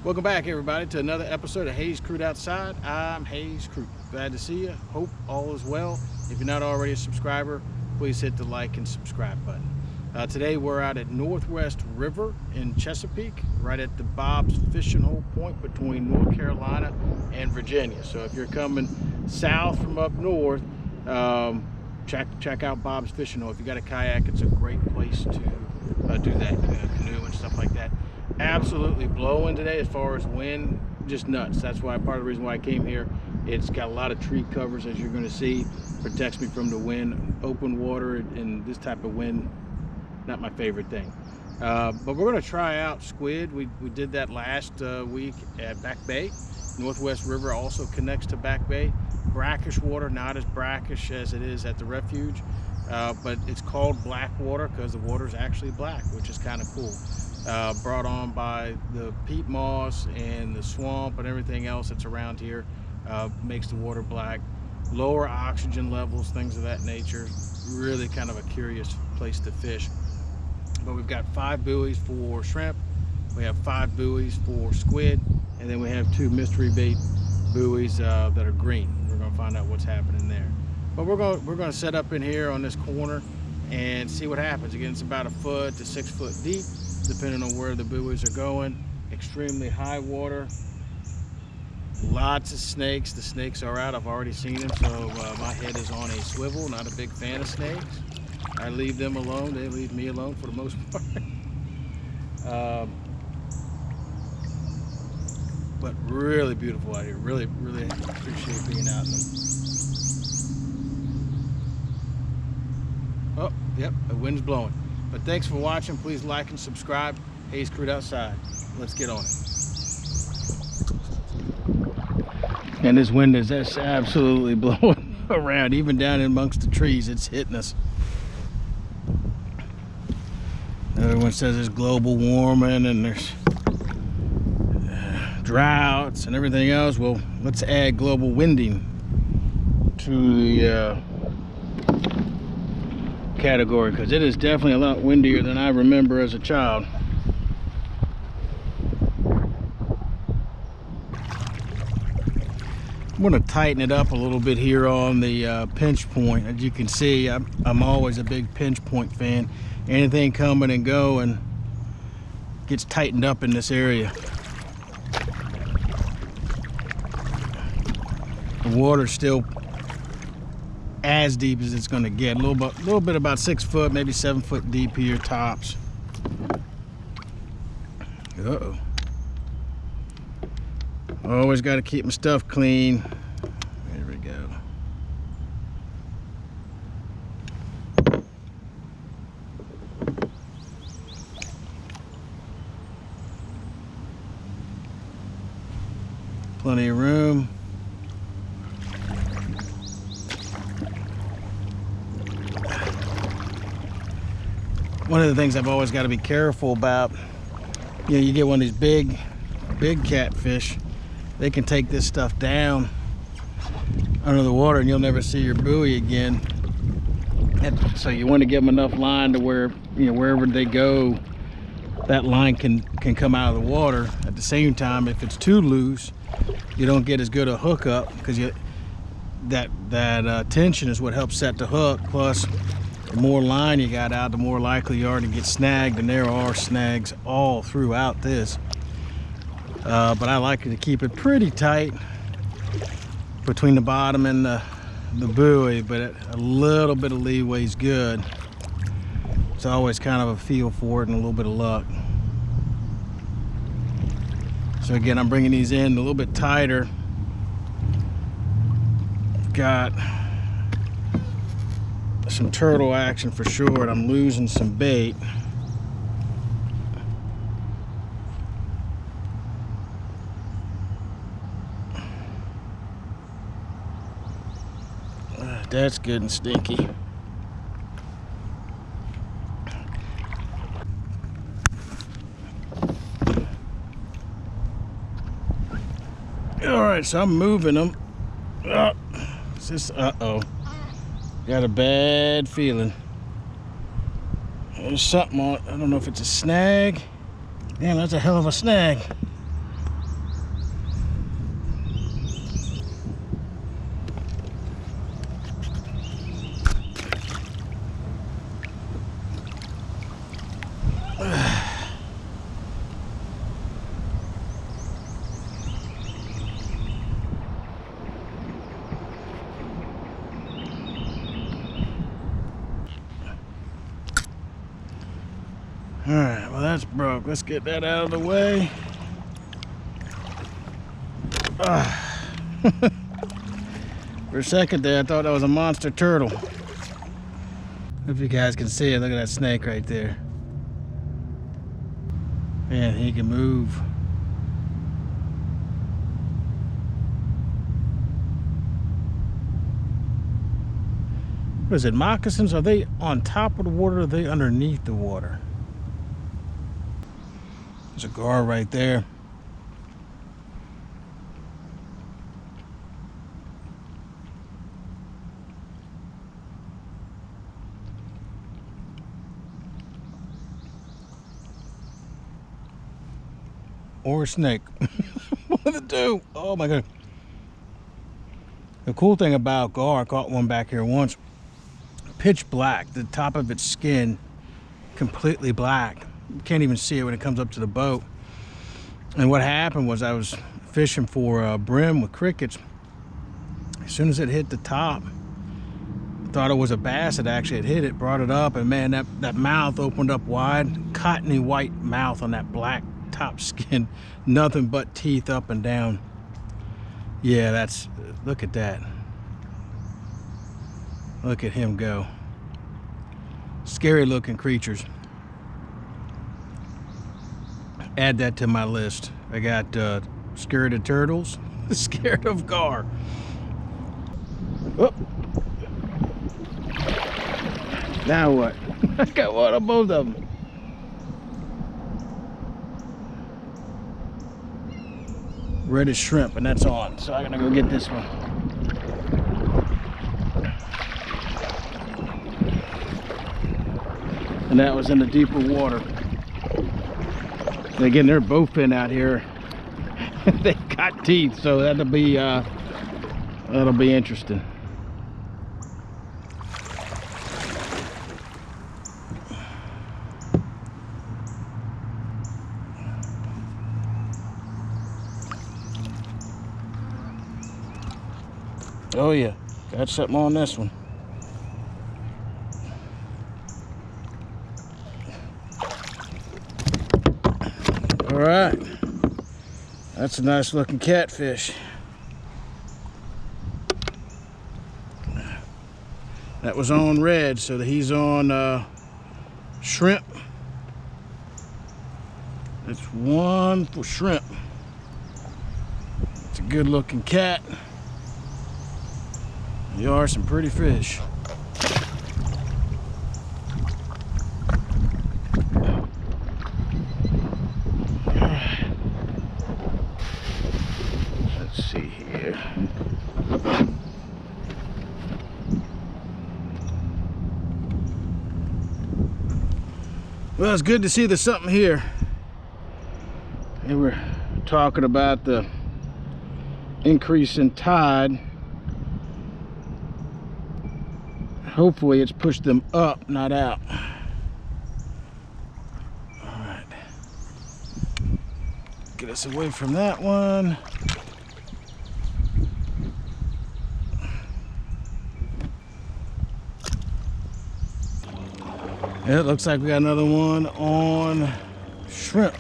Welcome back, everybody, to another episode of Hayes Crude Outside. I'm Hayes Crude. Glad to see you. Hope all is well. If you're not already a subscriber, please hit the like and subscribe button. Today we're out at Northwest River in Chesapeake, right at the Bob's Fishing Hole point between North Carolina and Virginia. So if you're coming south from up north, check out Bob's Fishing Hole. If you got a kayak, it's a great place to do that, canoe and stuff like that. Absolutely blowing today as far as wind, just nuts. That's why part of the reason why I came here. It's got a lot of tree covers, as you're going to see, protects me from the wind. Open water and this type of wind, not my favorite thing. But we're going to try out squid. We did that last week at Back Bay. Northwest River also connects to Back Bay. Brackish water, not as brackish as it is at the refuge, but it's called black water because the water is actually black, which is kind of cool. Brought on by the peat moss and the swamp and everything else that's around here, makes the water black. Lower oxygen levels, things of that nature. Really kind of a curious place to fish. But we've got 5 buoys for shrimp, we have 5 buoys for squid, and then we have 2 mystery bait buoys that are green. We're going to find out what's happening there. But we're going to set up in here on this corner and see what happens. Again, it's about 1 foot to 6 foot deep, depending on where the buoys are going. Extremely high water, lots of snakes. The snakes are out, I've already seen them, so my head is on a swivel. Not a big fan of snakes. I leave them alone, they leave me alone for the most part. But really beautiful out here. Really appreciate being out in them. Oh, yep, the wind's blowing. But thanks for watching. Please like and subscribe. Hayes Crude Outside. Let's get on it. And this wind is just absolutely blowing around, even down amongst the trees. It's hitting us. Everyone says there's global warming and there's droughts and everything else. Well, let's add global winding to the category, because it is definitely a lot windier than I remember as a child. I'm going to tighten it up a little bit here on the pinch point. As you can see, I'm always a big pinch point fan. Anything coming and going gets tightened up in this area. The water's still as deep as it's going to get. A little bit about 6 foot, maybe 7 foot deep here tops. Uh-oh. Always got to keep my stuff clean. There we go. Plenty of room. One of the things I've always got to be careful about, you know, you get one of these big catfish, they can take this stuff down under the water and you'll never see your buoy again. And so you want to give them enough line to where, you know, wherever they go, that line can come out of the water. At the same time, if it's too loose, you don't get as good a hookup, because that tension is what helps set the hook. Plus, the more line you got out, the more likely you are to get snagged, and there are snags all throughout this. But I like to keep it pretty tight between the bottom and the buoy, but a little bit of leeway is good. It's always kind of a feel for it and a little bit of luck. So again, I'm bringing these in a little bit tighter. Got some turtle action for sure, and I'm losing some bait. That's good and stinky. All right, so I'm moving them. Uh-oh. Got a bad feeling. There's something on it. I don't know if it's a snag. Damn, that's a hell of a snag. Alright, well that's broke. Let's get that out of the way. For a second there, I thought that was a monster turtle. If you guys can see it, look at that snake right there. Man, he can move. What is it, moccasins? Are they on top of the water or are they underneath the water? There's a gar right there. Or a snake. One of the two. Oh my god. The cool thing about gar, I caught one back here once. Pitch black. The top of its skin completely black. You can't even see it when it comes up to the boat. And what happened was I was fishing for a brim with crickets. As soon as it hit the top, I thought it was a bass that actually had hit it, brought it up, and man, that mouth opened up wide. Cottony white mouth on that black top skin. Nothing but teeth up and down. Yeah, that's, look at that. Look at him go. Scary looking creatures. Add that to my list. I got scared of turtles, scared of gar. Oh. Now what? I got one of both of them. Reddish shrimp, and that's on. So I gotta go get this one. And that was in the deeper water. And again, they're bowfin out here. They got teeth, so that'll be interesting. Oh yeah, got something on this one. All right, that's a nice looking catfish. That was on red, so he's on shrimp. It's one for shrimp. It's a good looking cat. You are some pretty fish. Let's see here. Well, it's good to see there's something here. And we're talking about the increase in tide. Hopefully it's pushed them up, not out. All right. Get us away from that one. It looks like we got another one on shrimp.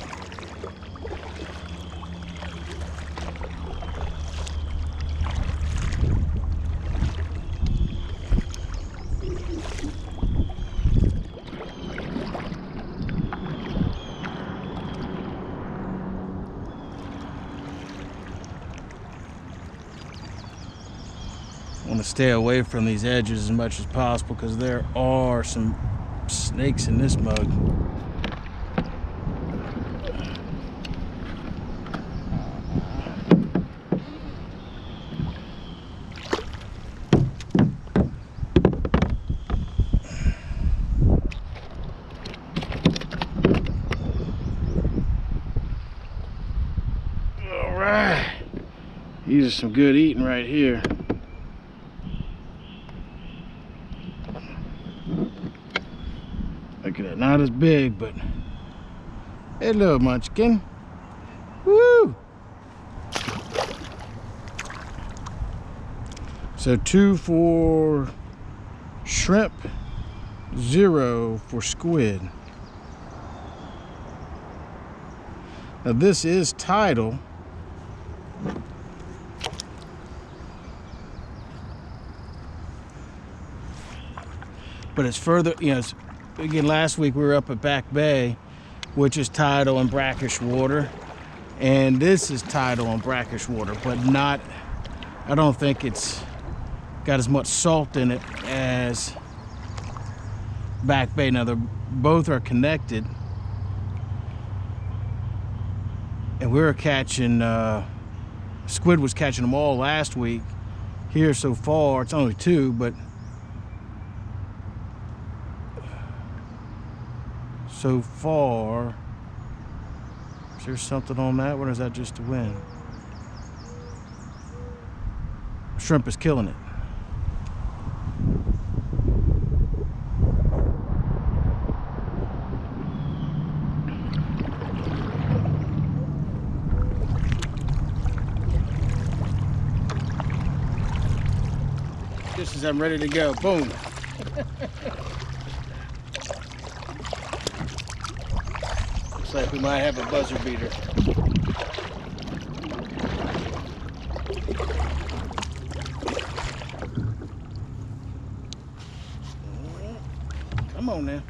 I want to stay away from these edges as much as possible because there are some snakes in this mug. All right, these are some good eating right here. Look at it, not as big, but hello, munchkin. Woo! So 2 for shrimp, 0 for squid. Now this is tidal. But it's further, you know, again, last week we were up at Back Bay, which is tidal and brackish water. And this is tidal and brackish water, but not, I don't think it's got as much salt in it as Back Bay. Now, both are connected. And we were catching, Squid was catching them all last week. Here so far, it's only 2, but so far, is there something on that one, or is that just the wind? Shrimp is killing it. Just as I'm ready to go, boom. Looks like we might have a buzzer beater. Come on now.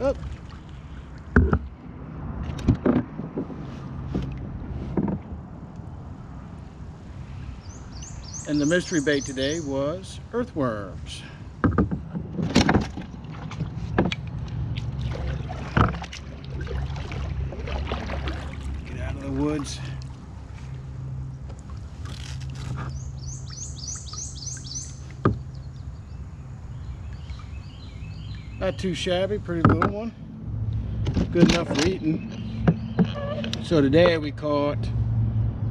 Up. And the mystery bait today was earthworms. Get out of the woods. Not too shabby, pretty little one. Good enough for eating. So today we caught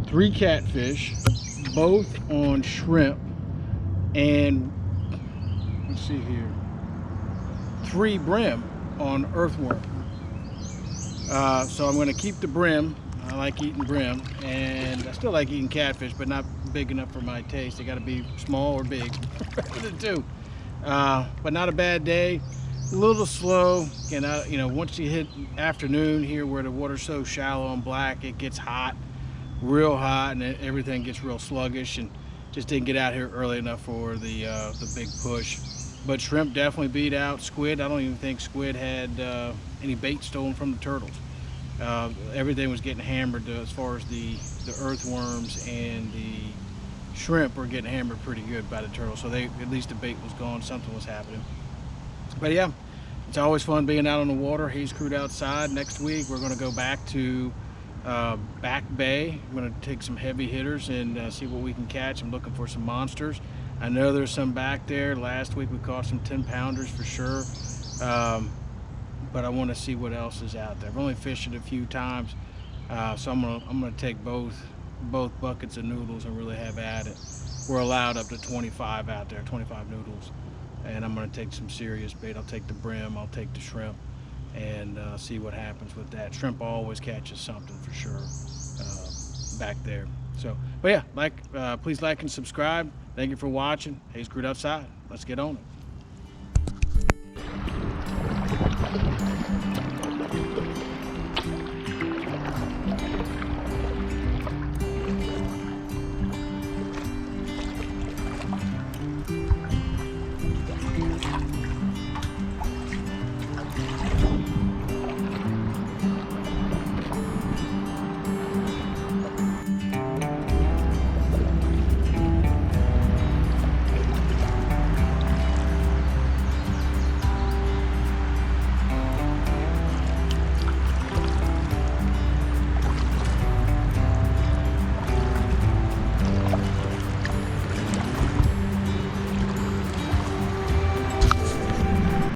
3 catfish, both on shrimp, and let's see here, 3 brim on earthworm. So I'm going to keep the brim. I like eating brim, and I still like eating catfish, but not big enough for my taste. They got to be small or big, the two. But not a bad day. A little slow, and you know, once you hit afternoon here, where the water's so shallow and black, it gets hot. Real hot, and everything gets real sluggish, and just didn't get out here early enough for the big push. But shrimp definitely beat out squid. I don't even think squid had any bait stolen from the turtles. Everything was getting hammered as far as the earthworms, and the shrimp were getting hammered pretty good by the turtles. So at least the bait was gone, something was happening. But yeah, it's always fun being out on the water. Hayes Crewed Outside. Next week we're going to go back to Back Bay. I'm going to take some heavy hitters and see what we can catch. I'm looking for some monsters. I know there's some back there. Last week we caught some 10-pounders for sure, but I want to see what else is out there. I've only fished it a few times, so I'm gonna take both buckets of noodles and really have at it. We're allowed up to 25 out there, 25 noodles, and I'm going to take some serious bait. I'll take the brim, I'll take the shrimp, and see what happens with that. Shrimp always catches something for sure back there. So, but yeah, please like and subscribe. Thank you for watching. Hayes Crewed Outside. Let's get on it.